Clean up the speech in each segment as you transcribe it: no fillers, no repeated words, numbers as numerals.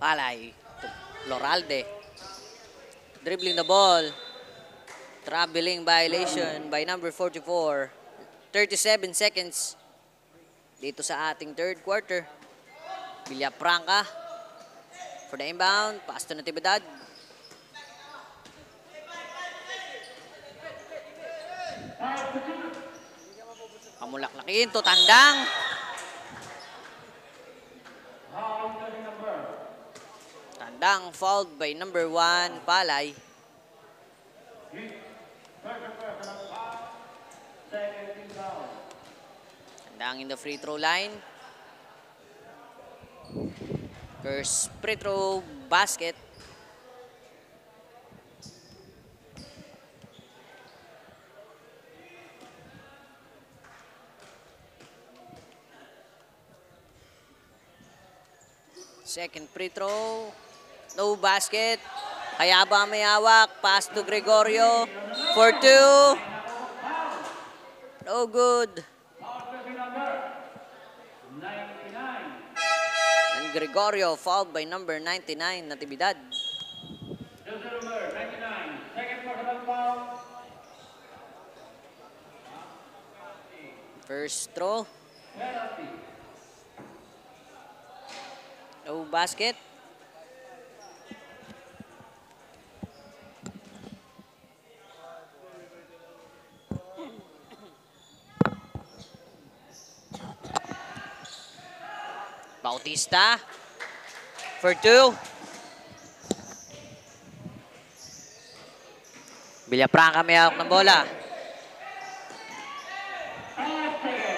Palay. Loralde. Dribbling the ball. Traveling violation by number 44. 37 seconds dito sa ating third quarter. Villafranca for the inbound. Pass to Natividad. Kamulaklakin to Tandang. Tandang fouled by number 1, Palay. Tandang in the free throw line. First free throw basket. Second free throw. No basket. Hayaba may hawak. Pass to Gregorio. For 2. No good. And Gregorio fouled by number 99, Natividad. First throw. No basket. Bautista for 2. Villafranca may hawak ng bola.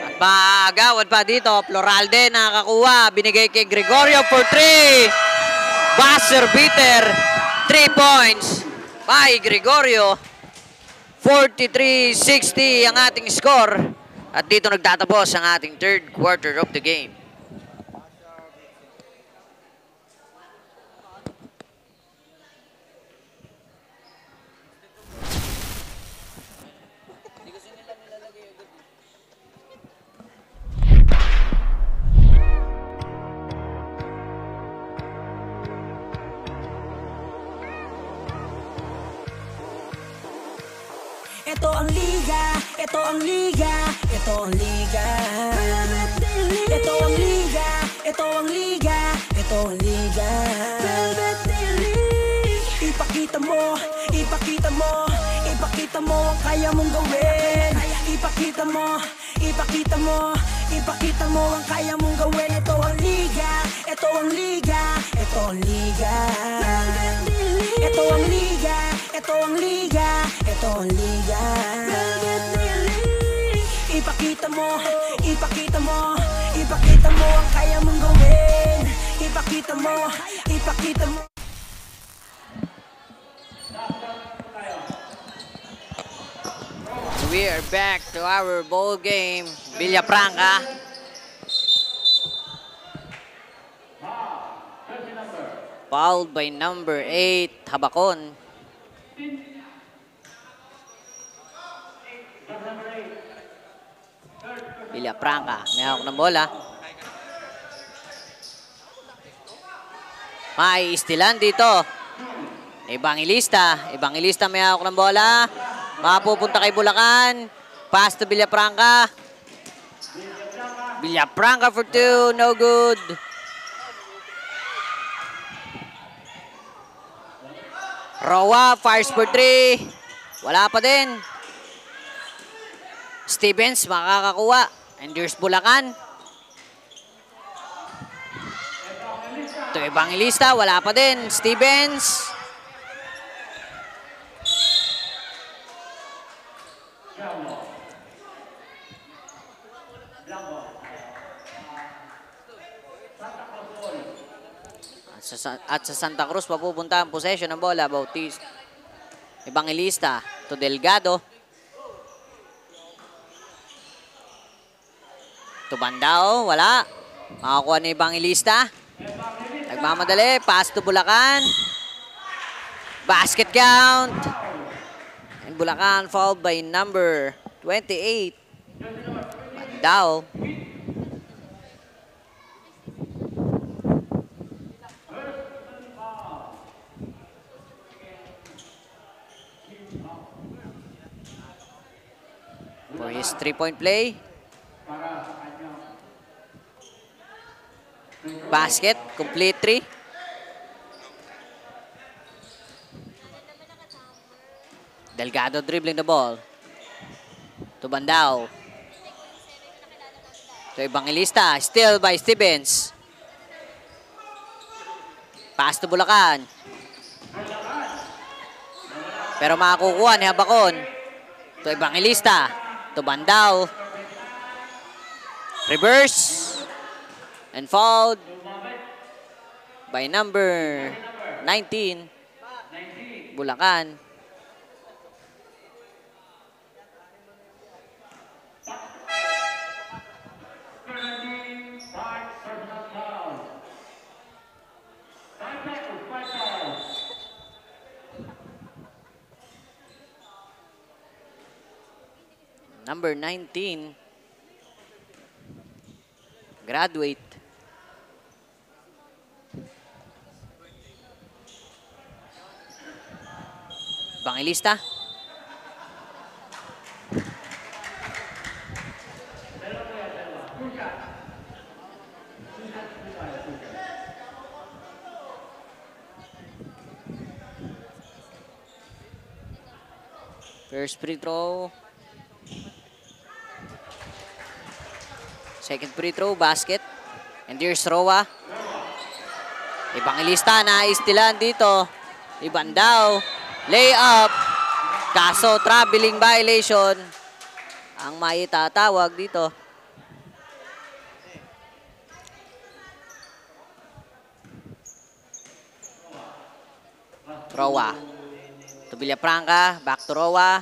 At maagawad pa dito. Floralde nakakakuha. Binigay kay Gregorio for 3. Buzzer beater. 3 points by Gregorio. 43-60 ang ating score. At dito nagtatapos ang ating third quarter of the game. Ito ang liga, ito ang liga, ito ang liga. Ito ang liga, ito ang liga, ito ang liga. Ipakita mo, ipakita mo, ipakita mo ang kaya mong gawin. Ipakita mo, ipakita mo, ipakita mo ang kaya mong gawin. Ito ang liga, ito ang liga, ito ang liga. Ito ang liga, ito ang liga, ito ang liga. Ipakita mo, ipakita mo, ipakita mo ang kaya mong gawin. Ipakita mo, ipakita mo. We are back to our bowl game. Villafranca. Fouled by number 8, Habacon. Villafranca, may hawak ng bola. May istilan dito. Evangelista. Evangelista may hawak ng bola. Mapupunta kay Bulacan. Pass to Villafranca. Villafranca for 2. No good. Roa fires for 3. Wala pa din. Stevens makakakuha. And there's Bulacan. To Evangelista. Wala pa din. Stevens. At sa Santa Cruz papupunta ang possession ng bola. Bautista. Evangelista to Delgado. To Bandao. Wala. Makakuha ni Evangelista. Nagmamadali. Pass to Bulacan. Basket count. And Bulacan fouled by number 28. Bandao. his 3-point play. Basket, complete 3. Delgado dribbling the ball. To Bandao. To Evangelista, steal by Stevens. Pass to Bulacan. Pero makakukuha ni Habakon. To Evangelista. To Bandao. Reverse. And fouled by number 19. Bulacan. Number 19, graduate. Evangelista. First free throw. Second free throw, basket. And here's Roa. Evangelista na istilan dito. Ibandao. Layup. Kaso traveling violation ang maitatawag dito. Roa. To Villafranca. Back to Roa.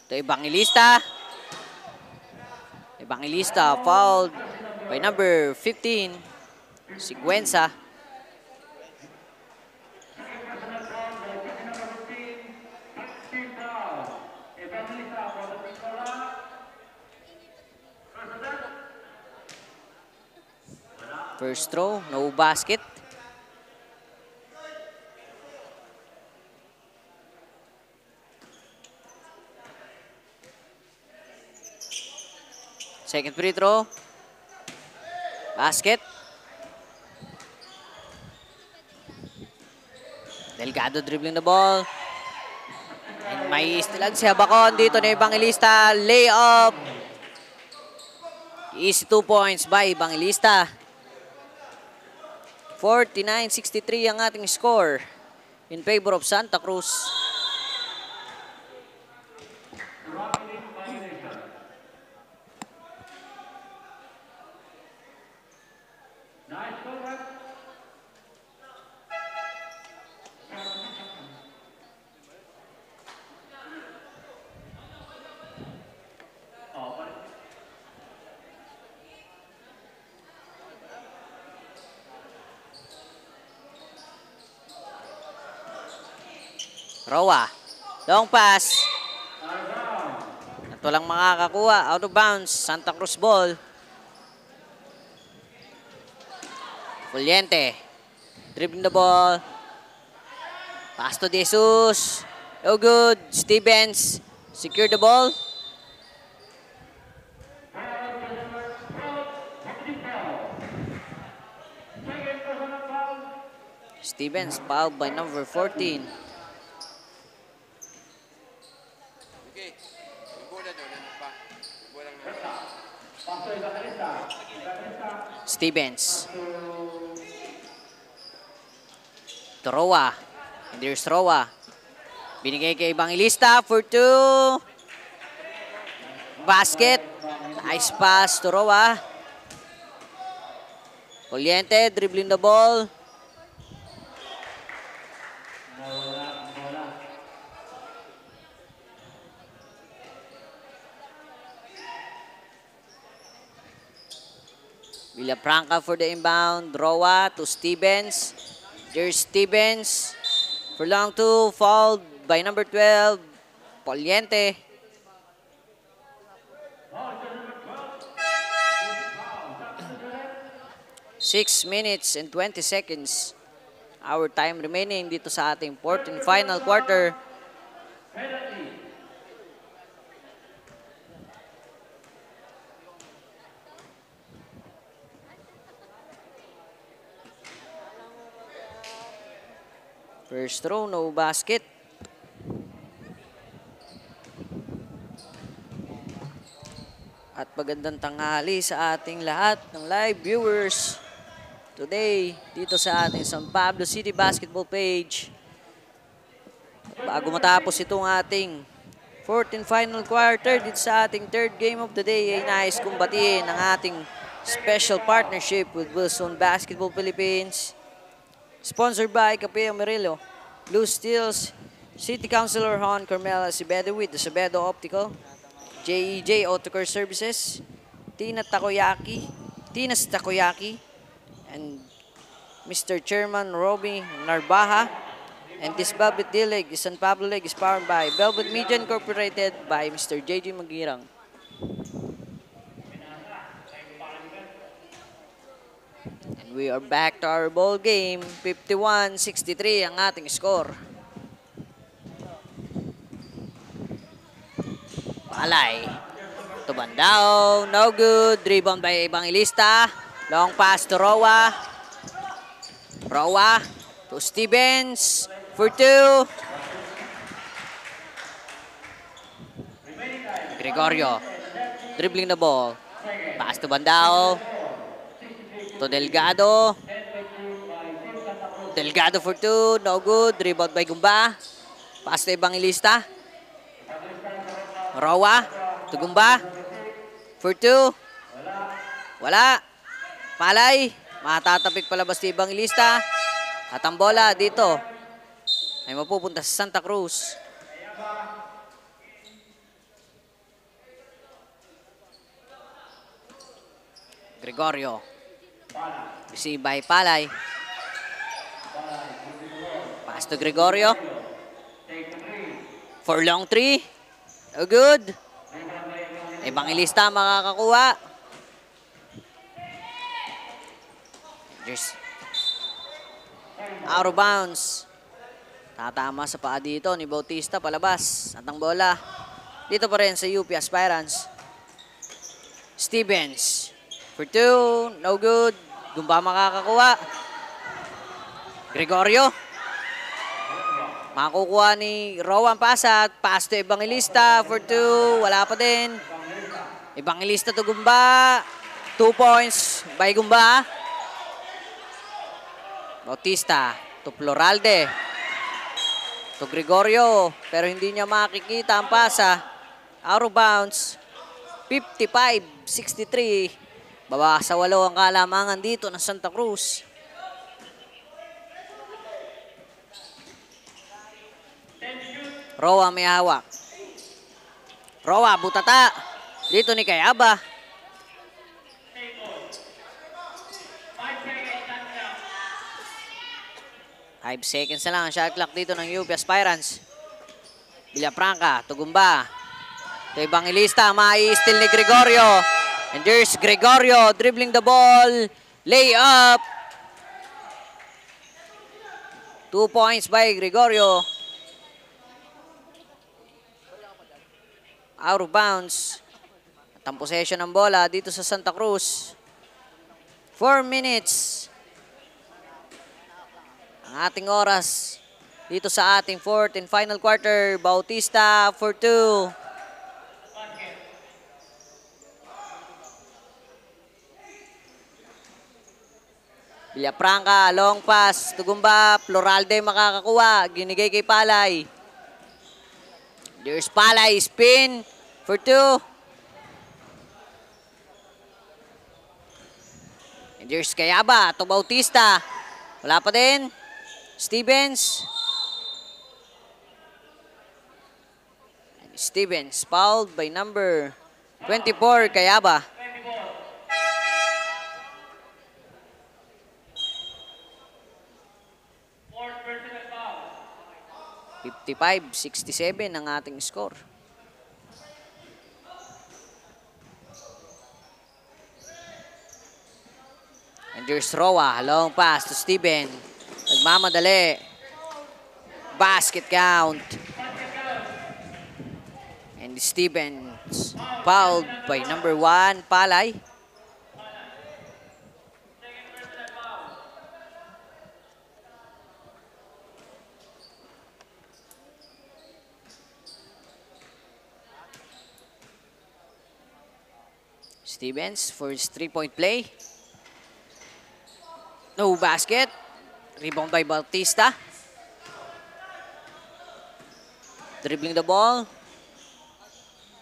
To Evangelista. Evangelista fouled by number 15, Siguenza. First throw, no basket. Second free throw. Basket. Delgado dribbling the ball. And may istilan si Habakon dito na Evangelista. Layup. Easy 2 points by Evangelista. 49-63 ang ating score in favor of Santa Cruz. Roa. Long pass. At walang makakakuha. Out of bounds. Santa Cruz ball. Fuliente. Dribbling the ball. Pass to De Jesus. No good. Stevens. Secure the ball. Stevens fouled by number 14. Stevens. To Roa. And there's Roa. Binigay kay Evangelista for 2. Basket. Nice pass to Roa. Fuliente dribbling the ball. Villafranca for the inbound. Roa to Stevens. There's Stevens. For long 2, fouled by number 12, Fuliente. Six minutes and 20 seconds. Our time remaining dito sa ating fourth and final quarter. First throw, no basket. At magandang tanghali sa ating lahat ng live viewers today dito sa ating San Pablo City Basketball page. Bago matapos itong ating fourth and final quarter dito sa ating third game of the day, ay nais kong batiin ang ating special partnership with Wilson Basketball Philippines. Sponsored by Capeo Murillo, Blue Steels, City Councilor Juan Carmela Acevedo with the Acevedo Optical, JEJ Autocare Services, Tina's Takoyaki, and Mr. Chairman Roby Narbaja. And this Velvet D-Leg, San Pablo Leg, is powered by Velvet Media Incorporated by Mr. JJ Magirang. And we are back to our ball game. 51-63 ang ating score. Palay. Tubandao. No good. Rebound by Evangelista. Long pass to Roa. Roa to Stevens for two. Gregorio. Dribbling the ball. Pass to Bandao. To Delgado. Delgado for two. No good. Rebound by Gumba. Pass to Evangelista. Roa to Gumba for two. Wala. Palay. Matatapik palabas ni Evangelista. At ang bola dito ay mapupunta sa Santa Cruz. Gregorio. Receive by Palay. Pass to Gregorio. For long three. Oh, good. Evangelista makakakuha. There's out of bounds. Tatama sa paa dito ni Bautista palabas. At ang bola dito pa rin sa UP Aspirants. Stevens for two. No good. Gumba makakakuha. Gregorio. Makukuha ni Rowan Pasat. Pass to Evangelista for two. Wala pa din. Evangelista to Gumba. 2 points by Gumba. Bautista to Floralde. To Gregorio. Pero hindi niya makikita ang pasa. Out of bounds. 55-63. Baba sa 8 ang kalamangan dito ng Santa Cruz. Roa may hawak. Roa, butata. Dito ni Kayaba. 5 seconds na lang ang shot clock dito ng UP Aspirants. Villafranca, Tugumba. Ito Evangelista, mai-steal ni Gregorio. And there's Gregorio dribbling the ball. Lay up. 2 points by Gregorio. Out of bounds. At ang possession ng bola dito sa Santa Cruz. 4 minutes. Ang ating oras dito sa ating fourth and final quarter. Bautista for two. Villafranca, long pass. Tugumba, Floralde makakakuha. Ginigay kay Palay. There's Palay, spin for two. And there's Kayaba to Bautista. Wala pa din. Stevens. And Stevens fouled by number 24, Kayaba. (55-67) ang ating score. And there's Roa, long pass to Steven. Nagmamadali. Basket count. And Stevens fouled by number 1, Palay. Stevens for his 3-point play. No basket. Rebound by Bautista. Dribbling the ball.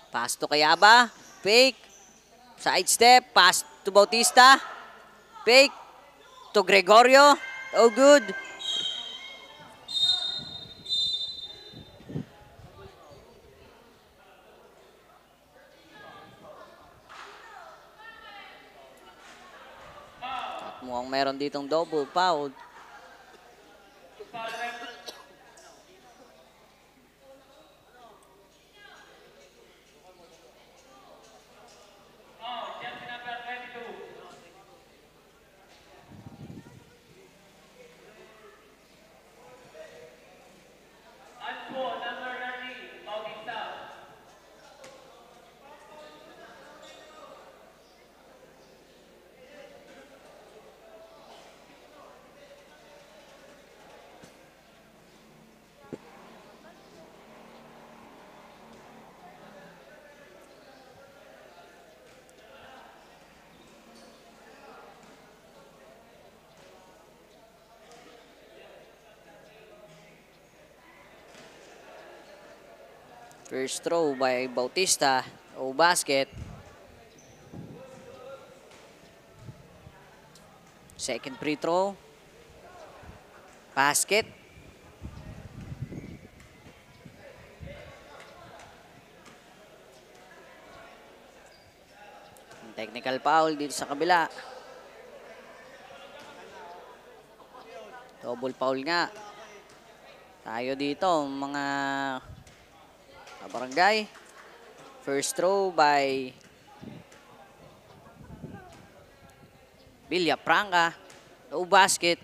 Pass to Kayaba. Fake. Side step. Pass to Bautista. Fake to Gregorio. Oh, good. At mukhang meron ditong double foul. First throw by Bautista. O basket. Second free throw. Basket. Technical foul dito sa kabila. Double foul nga. Tayo dito mga barangay. First throw by Villafranca. No basket.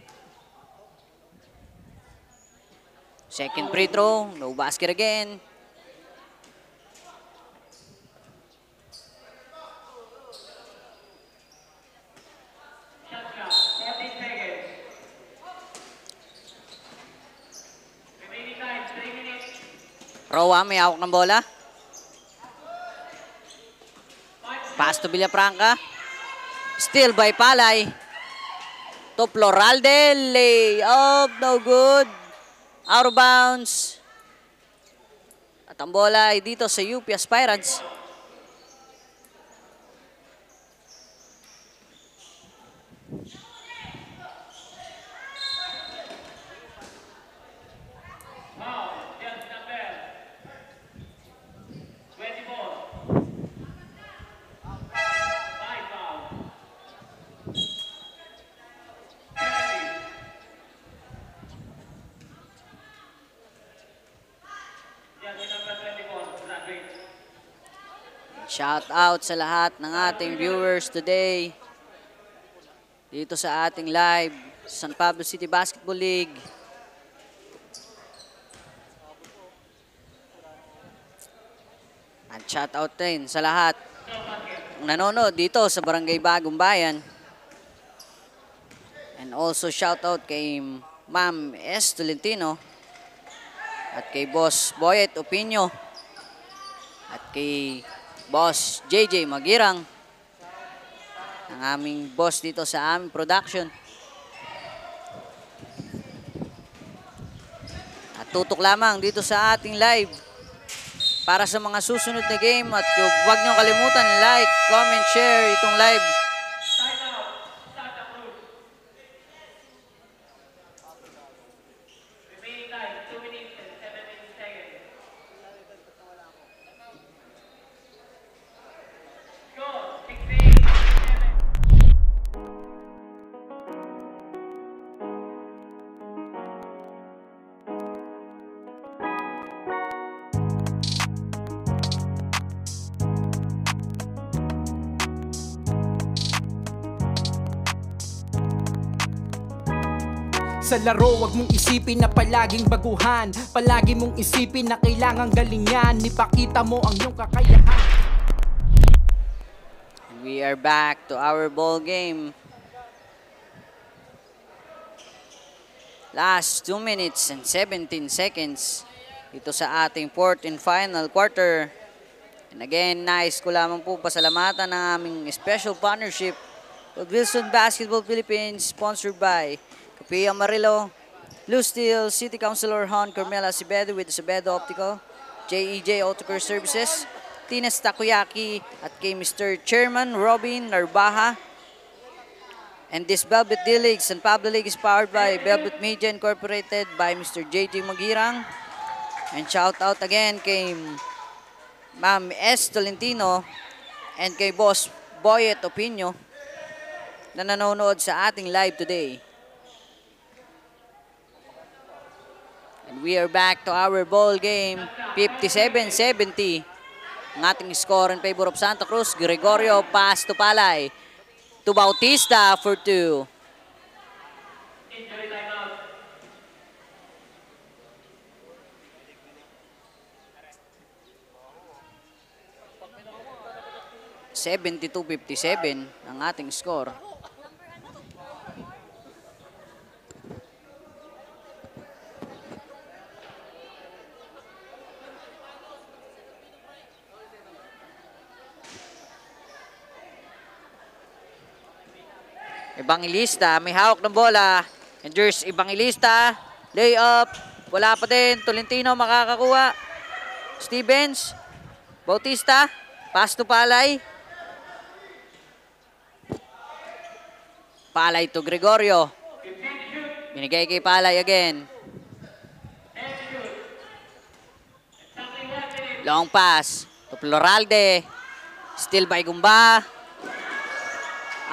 Second free throw. No basket again. Roa, may hawak ng bola. Pass to Villafranca. Steal by Palay. To Floralde. Lay up. No good. Out of bounds. At ang bola ay dito sa UP Aspirants. Shout out sa lahat ng ating viewers today dito sa ating live San Pablo City Basketball League. At shout out din sa lahat ng nanonood dito sa Barangay Bagong Bayan. And also shout out kay Ma'am S. Tolentino at kay Boss Boyet Opinio at kay Boss JJ Magirang, ang aming boss dito sa aming production. At tutok lamang dito sa ating live para sa mga susunod na game. At huwag niyo kalimutan like, comment, share itong live. Sa laro, wag mong isipin na palaging baguhan. Palagi mong isipin na kailangang galingan. Ipakita mo ang iyong kakayahan. We are back to our ball game. Last 2 minutes and 17 seconds. Ito sa ating fourth and final quarter. And again, nais ko lamang po pasalamatan ng aming special partnership with Wilson Basketball Philippines, sponsored by Kapi Amarillo, Blue Steel, City Councilor Hon Carmela Acevedo with Acevedo Optical, JEJ Autocare Services, Tina's Takoyaki, at kay Mr. Chairman Robin Narbaja. And this Velvet D-League, San Pablo League, is powered by Velvet Media Incorporated by Mr. JJ Magirang. And shout out again kay Ma'am S. Tolentino and kay Boss Boyet Opinio na nanonood sa ating live today. And we are back to our ball game, 57-70. Ang ating score in favor of Santa Cruz. Gregorio, pass to Palay. To Bautista for 2. (72-57) ang ating score. Evangelista, may hawak ng bola. And there's Evangelista. Layup. Wala pa din. Tolentino makakakuha. Stevens. Bautista. Pass to Palay. Palay to Gregorio. Binigay kay Palay again. Long pass to Floralde. Still by Gumba.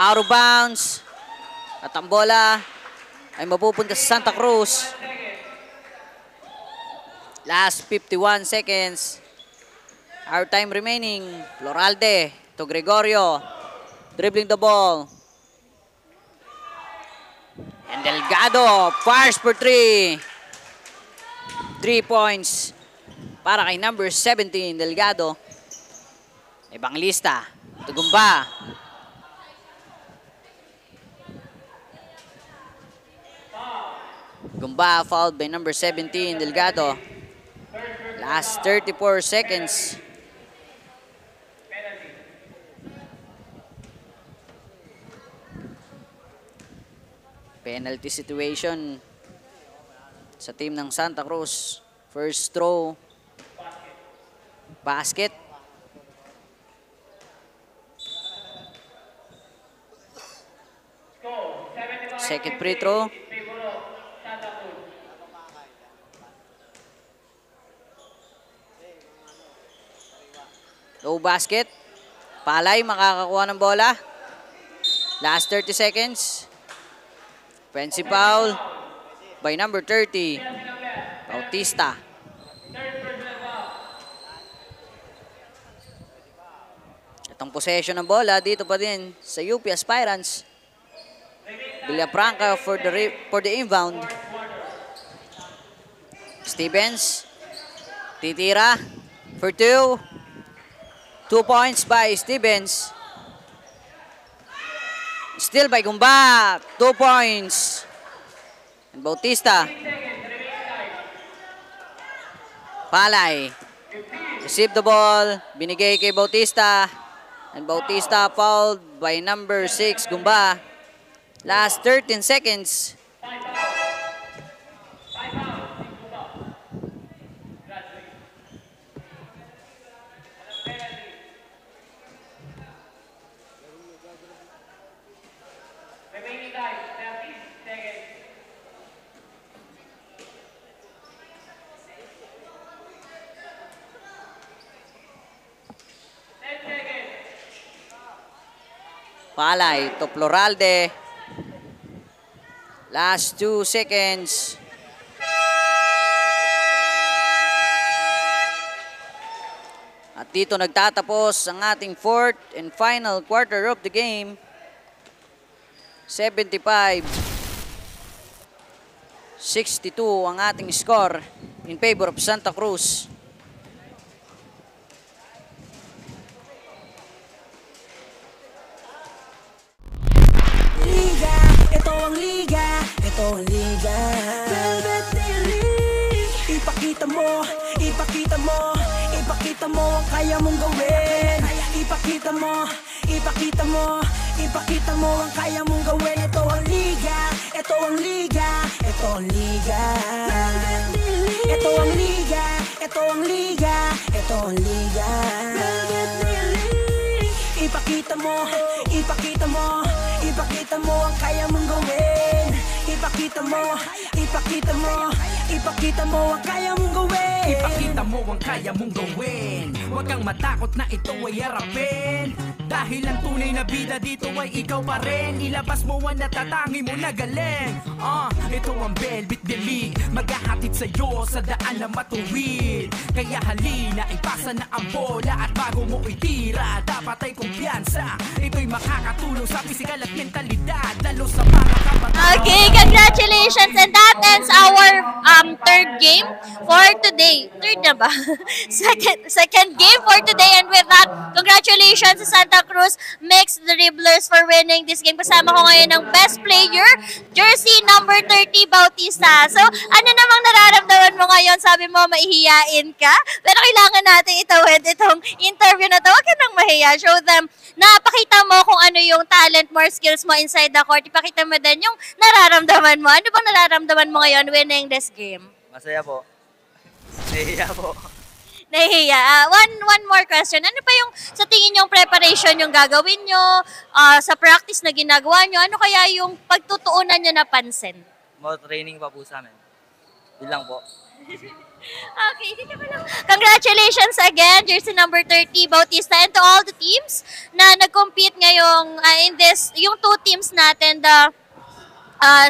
Out of bounds. At ang bola ay mapupunta sa Santa Cruz. Last 51 seconds. Our time remaining. Floralde to Gregorio. Dribbling the ball. And Delgado fires for 3. 3 points para kay number 17, Delgado. Evangelista to Gumba. Gumba fouled by number 17, Delgado. Last 34 seconds. Penalty situation sa team ng Santa Cruz. First throw. Basket. Second free throw. Low basket. Palay makakakuha ng bola. Last 30 seconds. Offensive foul by number 30, Bautista. Itong possession ng bola dito pa din sa UP Aspirants. Villafranca for the inbound. Stevens. Titira for 2. 2 points by Stevens. Still by Gumba. 2 points. And Bautista. Palay. Receive the ball. Binigay kay Bautista. And Bautista fouled by number 6, Gumba. Last 13 seconds. Palay to Floralde. Last 2 seconds. At dito nagtatapos ang ating fourth and final quarter of the game. 75-62 ang ating score in favor of Santa Cruz. Liga, ito ang liga, ito ang liga. Velvet D-League. Ipakita mo, ipakita mo, ipakita Ipakita mo ang kaya mong gawin. Ipakita mo, ipakita mo, ipakita mo ang kaya mong gawin. Ito ang liga, ito ang liga, ito ang liga. Ito ang liga, ito ang liga, ito ang liga. Ipakita mo, ipakita mo, ipakita mo ang kaya mong gawin. Ipakita mo, ipakita mo, ipakita mo ang kaya mong gawin. Ipakita mo ang kaya mong gawin. Huwag kang matakot na ito ay harapin. Dahil ang tunay na bida dito ay ikaw pa rin. Ilabas mo ang natatangi mo na galing. Ito ang Velvet Delete, maghahatid sa'yo sa daan na matuwid. Kaya halina, ipasa na ang bola. At bago mo itira, dapat ay kumpiyansa. Ito'y makakatulong sa pisikal at mentalidad, lalo sa mga kabataan. Okay, congratulations, and that ends our third game for today. Third na ba? second game for today, and with that, congratulations sa Santa Cruz Mixed Dribblers for winning this game. Kasama ko ngayon ng best player, jersey number 30, Bautista. So, ano namang nararamdaman mo ngayon? Sabi mo, mahihiyain ka? Pero kailangan natin itawid itong interview na to. Huwag ka nang mahiya. Show them. Napakita mo kung ano yung talent mo, skills mo inside the court. Ipakita mo din yung nararamdaman mo. Ano bang nararamdaman mo ngayon winning this game? Masaya po. Nahihiya po. Nahihiya. One more question. Ano pa yung sa tingin yung preparation yung gagawin nyo, sa practice na ginagawa nyo? Ano kaya yung pagtutuunan nyo na pansin? More training pa po sa amin. Yun lang po. Okay, sige pa lang. Congratulations again, jersey number 30, Bautista, and to all the teams na nag-compete ngayong in this, yung two teams natin, the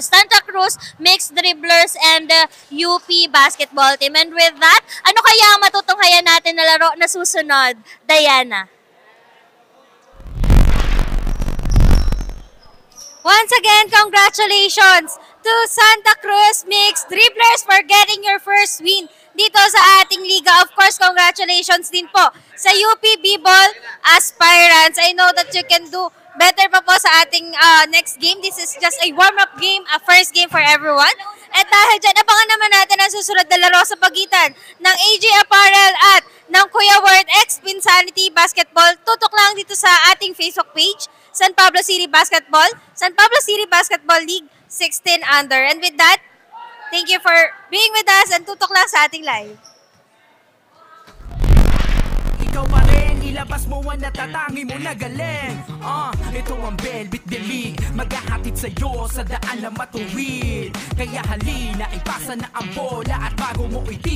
Santa Cruz Mixed Dribblers and the UP Basketball Team. And with that, ano kaya ang matutunghayan natin na laro na susunod, Diana? Once again, congratulations to Santa Cruz Mixed Dribblers for getting your first win dito sa ating liga. Of course, congratulations din po sa UP B-Ball aspirants. I know that you can do better pa po sa ating next game. This is just a warm-up game, a first game for everyone. At dahil dyan, abangan naman natin ang susunod na laro sa pagitan ng AJ Apparel at ng Kuya Word X Pinsanity Basketball. Tutok lang dito sa ating Facebook page, San Pablo City Basketball, San Pablo City Basketball League 16 under. And with that, thank you for being with us and tutok lang sa ating live. Ikaw pa rin, ilabas mo ang natatangi mo na galing. Ito ang Velvet Delete, maghahatid sa'yo sa daan na matuwid. Kaya halina, ipasa na ang bola. At bago mo